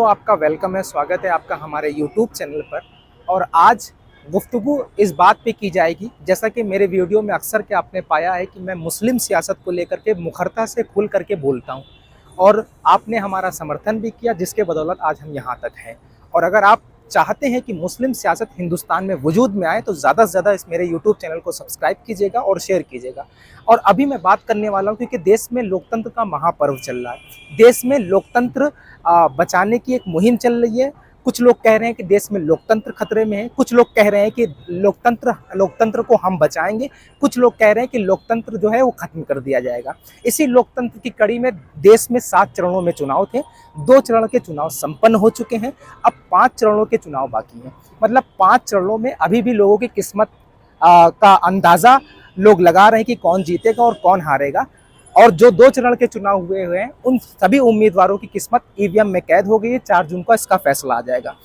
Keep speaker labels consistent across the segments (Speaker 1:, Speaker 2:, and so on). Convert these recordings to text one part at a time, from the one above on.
Speaker 1: आपका वेलकम है, स्वागत है आपका हमारे यूट्यूब चैनल पर। और आज गुफ्तगू इस बात पे की जाएगी, जैसा कि मेरे वीडियो में अक्सर के आपने पाया है कि मैं मुस्लिम सियासत को लेकर के मुखरता से खुल करके बोलता हूँ और आपने हमारा समर्थन भी किया, जिसके बदौलत आज हम यहाँ तक हैं। और अगर आप चाहते हैं कि मुस्लिम सियासत हिंदुस्तान में वजूद में आए तो ज़्यादा से ज़्यादा इस मेरे यूट्यूब चैनल को सब्सक्राइब कीजिएगा और शेयर कीजिएगा। और अभी मैं बात करने वाला हूँ क्योंकि देश में लोकतंत्र का महापर्व चल रहा है। देश में लोकतंत्र बचाने की एक मुहिम चल रही है। कुछ लोग कह रहे हैं कि देश में लोकतंत्र खतरे में है, कुछ लोग कह रहे हैं कि लोकतंत्र को हम बचाएंगे, कुछ लोग कह रहे हैं कि लोकतंत्र जो है वो खत्म कर दिया जाएगा। इसी लोकतंत्र की कड़ी में देश में 7 चरणों में चुनाव थे। 2 चरण के चुनाव संपन्न हो चुके हैं, अब 5 चरणों के चुनाव बाकी हैं। मतलब 5 चरणों में अभी भी लोगों की किस्मत का अंदाजा लोग लगा रहे हैं कि कौन जीतेगा और कौन हारेगा। और जो 2 चरण के चुनाव हुए हैं उन सभी उम्मीदवारों की किस्मत ईवीएम में कैद हो गई है। 4 जून को इसका फैसला आ जाएगा।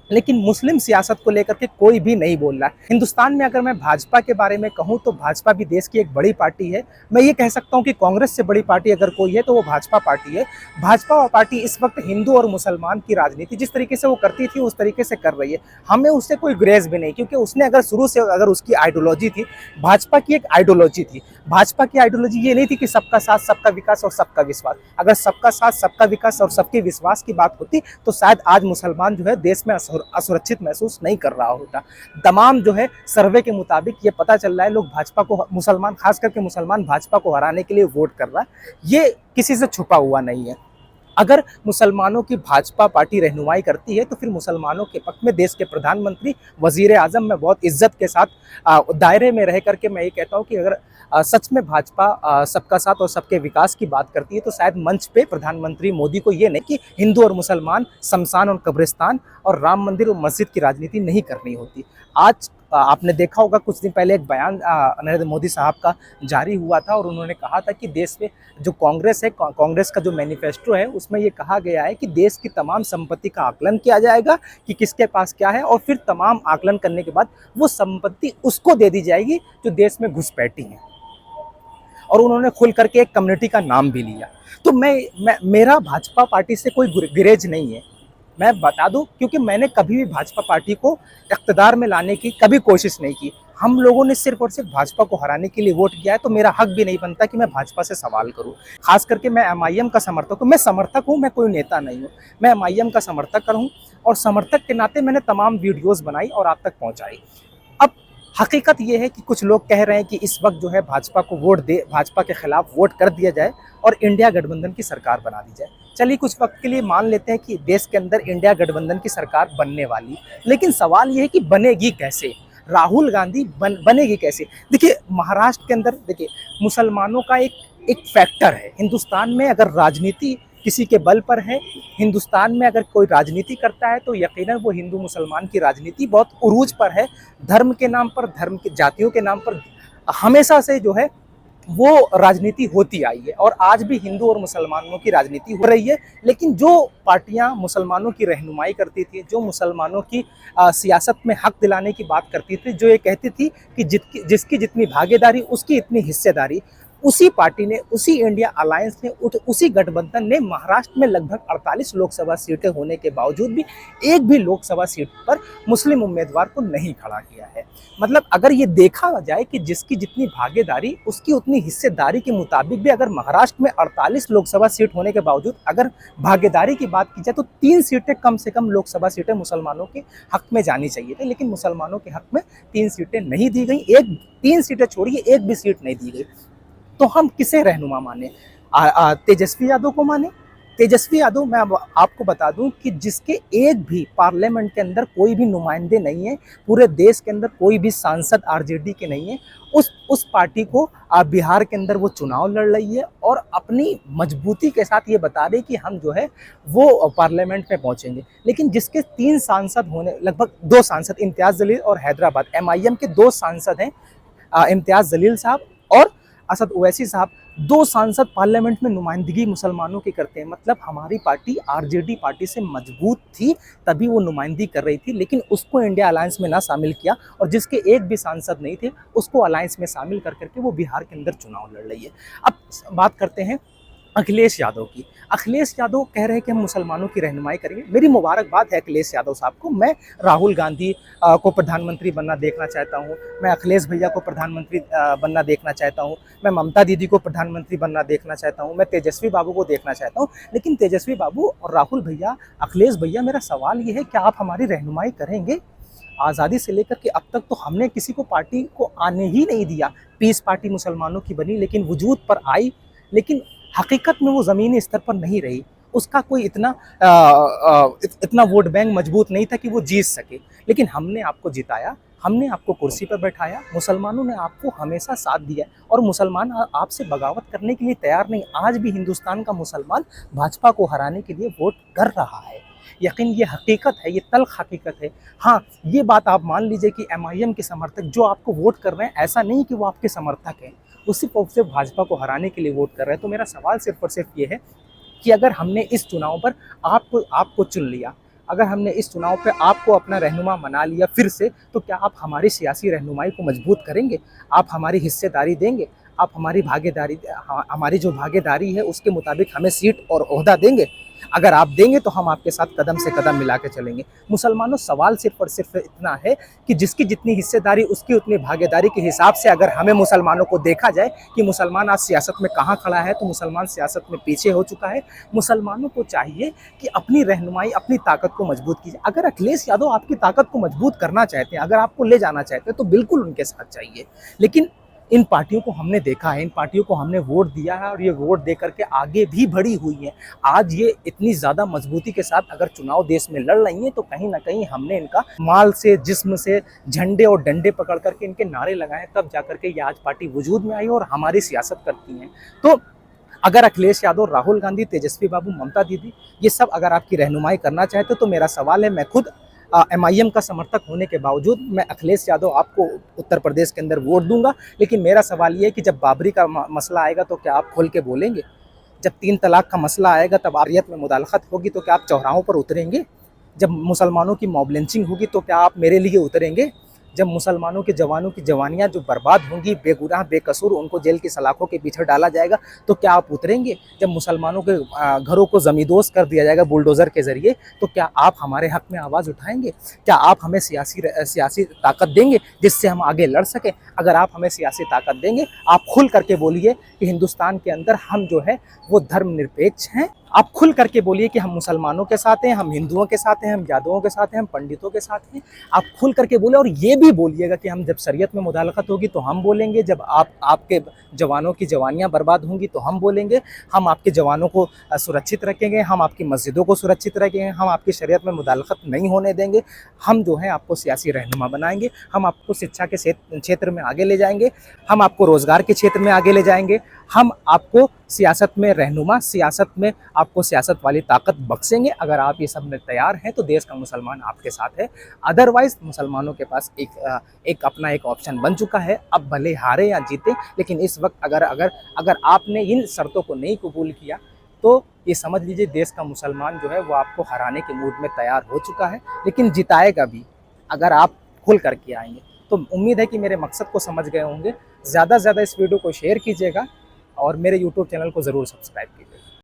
Speaker 1: लेकिन मुस्लिम सियासत को लेकर के कोई भी नहीं बोल रहा है। हिंदुस्तान में अगर मैं भाजपा के बारे में कहूं तो भाजपा भी देश की एक बड़ी पार्टी है। मैं ये कह सकता हूं कि कांग्रेस से बड़ी पार्टी अगर कोई है तो वो भाजपा पार्टी है। भाजपा पार्टी इस वक्त हिंदू और मुसलमान की राजनीति जिस तरीके से वो करती थी उस तरीके से कर रही है। हमें उससे कोई ग्रेज भी नहीं, क्योंकि उसने अगर शुरू से अगर उसकी आइडियोलॉजी थी, भाजपा की एक आइडियोलॉजी थी। भाजपा की आइडियोलॉजी ये नहीं थी कि सबका साथ, सबका विकास और सबका विश्वास। अगर सबका साथ, सबका विकास और सबके विश्वास की बात होती तो शायद आज मुसलमान जो है देश में असुरक्षित महसूस नहीं कर रहा होता। तमाम जो है सर्वे के मुताबिक ये पता चल रहा है, लोग भाजपा को, मुसलमान खास करके मुसलमान भाजपा को हराने के लिए वोट कर रहा है। ये किसी से छुपा हुआ नहीं है। अगर मुसलमानों की भाजपा पार्टी रहनुमाई करती है तो फिर मुसलमानों के पक्ष में देश के प्रधानमंत्री, वजीर आजम, मैं बहुत इज्जत के साथ दायरे में रह करके मैं ये कहता हूँ कि अगर सच में भाजपा सबका साथ और सबके विकास की बात करती है तो शायद मंच पे प्रधानमंत्री मोदी को ये नहीं कि हिंदू और मुसलमान, शमशान और कब्रिस्तान और राम मंदिर और मस्जिद की राजनीति नहीं करनी होती। आज आपने देखा होगा कुछ दिन पहले एक बयान नरेंद्र मोदी साहब का जारी हुआ था और उन्होंने कहा था कि देश में जो कांग्रेस है, कांग्रेस का जो मैनिफेस्टो है उसमें ये कहा गया है कि देश की तमाम संपत्ति का आकलन किया जाएगा कि किसके पास क्या है, और फिर तमाम आकलन करने के बाद वो संपत्ति उसको दे दी जाएगी जो देश में घुसपैठी है। और उन्होंने खुल करके एक कम्युनिटी का नाम भी लिया। तो मेरा भाजपा पार्टी से कोई गिरेज नहीं है, मैं बता दूं, क्योंकि मैंने कभी भी भाजपा पार्टी को इक़्तिदार में लाने की कभी कोशिश नहीं की। हम लोगों ने सिर्फ और सिर्फ भाजपा को हराने के लिए वोट किया है, तो मेरा हक भी नहीं बनता कि मैं भाजपा से सवाल करूं। खास करके मैं एमआईएम का समर्थक हूं। मैं समर्थक हूं, मैं कोई नेता नहीं हूं। मैं एमआईएम का समर्थक हूं और समर्थक के नाते मैंने तमाम वीडियोज़ बनाई और आप तक पहुँचाई। अब हकीकत ये है कि कुछ लोग कह रहे हैं कि इस वक्त जो है भाजपा को वोट दे, भाजपा के खिलाफ वोट कर दिया जाए और इंडिया गठबंधन की सरकार बना दी जाए। चलिए कुछ वक्त के लिए मान लेते हैं कि देश के अंदर इंडिया गठबंधन की सरकार बनने वाली, लेकिन सवाल ये है कि बनेगी कैसे? राहुल गांधी बनेगी कैसे? देखिए महाराष्ट्र के अंदर देखिए मुसलमानों का एक फैक्टर है। हिंदुस्तान में अगर राजनीति किसी के बल पर है, हिंदुस्तान में अगर कोई राजनीति करता है तो यकीनन वो हिंदू मुसलमान की राजनीति बहुत उरूज पर है। धर्म के नाम पर, धर्म के जातियों के नाम पर हमेशा से जो है वो राजनीति होती आई है और आज भी हिंदू और मुसलमानों की राजनीति हो रही है। लेकिन जो पार्टियां मुसलमानों की रहनुमाई करती थी, जो मुसलमानों की सियासत में हक दिलाने की बात करती थी, जो ये कहती थी कि जिसकी जितनी भागीदारी उसकी इतनी हिस्सेदारी, उसी पार्टी ने, उसी इंडिया अलायंस ने, उसी गठबंधन ने महाराष्ट्र में लगभग 48 लोकसभा सीटें होने के बावजूद भी एक भी लोकसभा सीट पर मुस्लिम उम्मीदवार को नहीं खड़ा किया है। मतलब अगर ये देखा जाए कि जिसकी जितनी भागीदारी उसकी उतनी हिस्सेदारी के मुताबिक भी अगर महाराष्ट्र में 48 लोकसभा सीट होने के बावजूद अगर भागीदारी की बात की जाए तो 3 सीटें कम से कम लोकसभा सीटें मुसलमानों के हक में जानी चाहिए थी, लेकिन मुसलमानों के हक में 3 सीटें नहीं दी गई। 3 सीटें छोड़िए, एक भी सीट नहीं दी गई। तो हम किसे रहनुमा माने? तेजस्वी यादव को माने? तेजस्वी यादव, मैं अब आपको बता दूं कि जिसके एक भी पार्लियामेंट के अंदर कोई भी नुमाइंदे नहीं है, पूरे देश के अंदर कोई भी सांसद आरजेडी के नहीं है, उस पार्टी को बिहार के अंदर वो चुनाव लड़ रही है और अपनी मजबूती के साथ ये बता रही कि हम जो है वो पार्लियामेंट में पहुंचेंगे। लेकिन जिसके 3 सांसद होने, लगभग 2 सांसद, इम्तियाज जलील और हैदराबाद, एमआईएम के 2 सांसद हैं, इम्तियाज जलील साहब और असद ओवैसी साहब, 2 सांसद पार्लियामेंट में नुमाइंदगी मुसलमानों की करते हैं। मतलब हमारी पार्टी आरजेडी पार्टी से मजबूत थी तभी वो नुमाइंदगी कर रही थी, लेकिन उसको इंडिया अलायंस में ना शामिल किया और जिसके एक भी सांसद नहीं थे उसको अलायंस में शामिल कर करके वो बिहार के अंदर चुनाव लड़ रही है। अब बात करते हैं अखिलेश यादव की। अखिलेश यादव कह रहे हैं कि हम मुसलमानों की रहनुमाई करेंगे। मेरी मुबारकबाद है अखिलेश यादव साहब को। मैं राहुल गांधी को प्रधानमंत्री बनना देखना चाहता हूँ, मैं अखिलेश भैया को प्रधानमंत्री बनना देखना चाहता हूँ, मैं ममता दीदी को प्रधानमंत्री बनना देखना चाहता हूँ, मैं तेजस्वी बाबू को देखना चाहता हूँ। लेकिन तेजस्वी बाबू और राहुल भैया, अखिलेश भैया, मेरा सवाल ये है, क्या आप हमारी रहनुमाई करेंगे? आज़ादी से लेकर के अब तक तो हमने किसी को पार्टी को आने ही नहीं दिया। पीस पार्टी मुसलमानों की बनी, लेकिन वजूद पर आई, लेकिन हकीकत में वो ज़मीनी स्तर पर नहीं रही। उसका कोई इतना वोट बैंक मजबूत नहीं था कि वो जीत सके। लेकिन हमने आपको जिताया, हमने आपको कुर्सी पर बैठाया, मुसलमानों ने आपको हमेशा साथ दिया और मुसलमान आपसे बगावत करने के लिए तैयार नहीं। आज भी हिंदुस्तान का मुसलमान भाजपा को हराने के लिए वोट कर रहा है। यकीन, ये हकीकत है, ये तल्ख हकीकत है। हाँ, ये बात आप मान लीजिए कि एमआईएम के समर्थक जो आपको वोट कर रहे हैं, ऐसा नहीं कि वो आपके समर्थक हैं, वो सिर्फ भाजपा को हराने के लिए वोट कर रहे हैं। तो मेरा सवाल सिर्फ और सिर्फ ये है कि अगर हमने इस चुनाव पर आपको चुन लिया, अगर हमने इस चुनाव पे आपको अपना रहनुमा बना लिया फिर से, तो क्या आप हमारी सियासी रहनुमाई को मजबूत करेंगे? आप हमारी हिस्सेदारी देंगे? आप हमारी भागीदारी, हमारी जो भागीदारी है उसके मुताबिक हमें सीट और ओहदा देंगे? अगर आप देंगे तो हम आपके साथ कदम से कदम मिला के चलेंगे। मुसलमानों, सवाल सिर्फ और सिर्फ इतना है कि जिसकी जितनी हिस्सेदारी उसकी उतनी भागीदारी के हिसाब से अगर हमें मुसलमानों को देखा जाए कि मुसलमान आज सियासत में कहाँ खड़ा है, तो मुसलमान सियासत में पीछे हो चुका है। मुसलमानों को चाहिए कि अपनी रहनुमाई, अपनी ताकत को मजबूत कीजिए। अगर अखिलेश यादव आपकी ताकत को मजबूत करना चाहते हैं, अगर आपको ले जाना चाहते हैं, तो बिल्कुल उनके साथ चाहिए। लेकिन इन पार्टियों को हमने देखा है, इन पार्टियों को हमने वोट दिया है और ये वोट दे करके आगे भी बढ़ी हुई है। आज ये इतनी ज़्यादा मजबूती के साथ अगर चुनाव देश में लड़ रही हैं, तो कहीं ना कहीं हमने इनका माल से, जिस्म से, झंडे और डंडे पकड़ करके इनके नारे लगाए, तब जाकर के ये आज पार्टी वजूद में आई और हमारी सियासत करती हैं। तो अगर अखिलेश यादव, राहुल गांधी, तेजस्वी बाबू, ममता दीदी, ये सब अगर आपकी रहनुमाई करना चाहते तो मेरा सवाल है, मैं खुद एमआईएम का समर्थक होने के बावजूद मैं अखिलेश यादव आपको उत्तर प्रदेश के अंदर वोट दूंगा। लेकिन मेरा सवाल ये है कि जब बाबरी का मसला आएगा तो क्या आप खोल के बोलेंगे? जब 3 तलाक का मसला आएगा, तब आरियत में मुदाखलत होगी, तो क्या आप चौराहों पर उतरेंगे? जब मुसलमानों की मॉब लिंचिंग होगी, तो क्या आप मेरे लिए उतरेंगे? जब मुसलमानों के जवानों की जवानियां जो बर्बाद होंगी, बेगुनाह बेकसूर उनको जेल की सलाखों के पीछे डाला जाएगा, तो क्या आप उतरेंगे? जब मुसलमानों के घरों को ज़मींदोज़ कर दिया जाएगा बुलडोज़र के ज़रिए, तो क्या आप हमारे हक़ में आवाज़ उठाएंगे? क्या आप हमें सियासी ताकत देंगे जिससे हम आगे लड़ सकें? अगर आप हमें सियासी ताकत देंगे, आप खुल करके बोलिए कि हिंदुस्तान के अंदर हम जो है वो धर्मनिरपेक्ष हैं। आप खुल करके बोलिए कि हम मुसलमानों के साथ हैं, हम हिंदुओं के साथ हैं, हम यादवों के साथ हैं, हम पंडितों के साथ हैं। आप खुल करके बोले और ये भी बोलिएगा कि हम जब शरीयत में मुदाखलत होगी तो हम बोलेंगे, जब आपके जवानों की जवानियाँ बर्बाद होंगी तो हम बोलेंगे, हम आपके जवानों को सुरक्षित रखेंगे, हम आपकी मस्जिदों को सुरक्षित रखेंगे, हम आपकी शरीयत में मुदाखलत नहीं होने देंगे, हम जो है आपको सियासी रहनुमा बनाएंगे, हम आपको शिक्षा के क्षेत्र में आगे ले जाएंगे, हम आपको रोज़गार के क्षेत्र में आगे ले जाएंगे, हम आपको सियासत में रहनुमा, सियासत में आपको सियासत वाली ताकत बख्शेंगे। अगर आप ये सब में तैयार हैं तो देश का मुसलमान आपके साथ है। अदरवाइज़ मुसलमानों के पास एक अपना एक ऑप्शन बन चुका है। अब भले हारे या जीते, लेकिन इस वक्त अगर आपने इन शर्तों को नहीं कबूल किया, तो ये समझ लीजिए देश का मुसलमान जो है वो आपको हराने के मूड में तैयार हो चुका है, लेकिन जिताएगा भी अगर आप खुल करके आएंगे। तो उम्मीद है कि मेरे मकसद को समझ गए होंगे। ज़्यादा से ज़्यादा इस वीडियो को शेयर कीजिएगा और मेरे यूट्यूब चैनल को ज़रूर सब्सक्राइब कीजिए।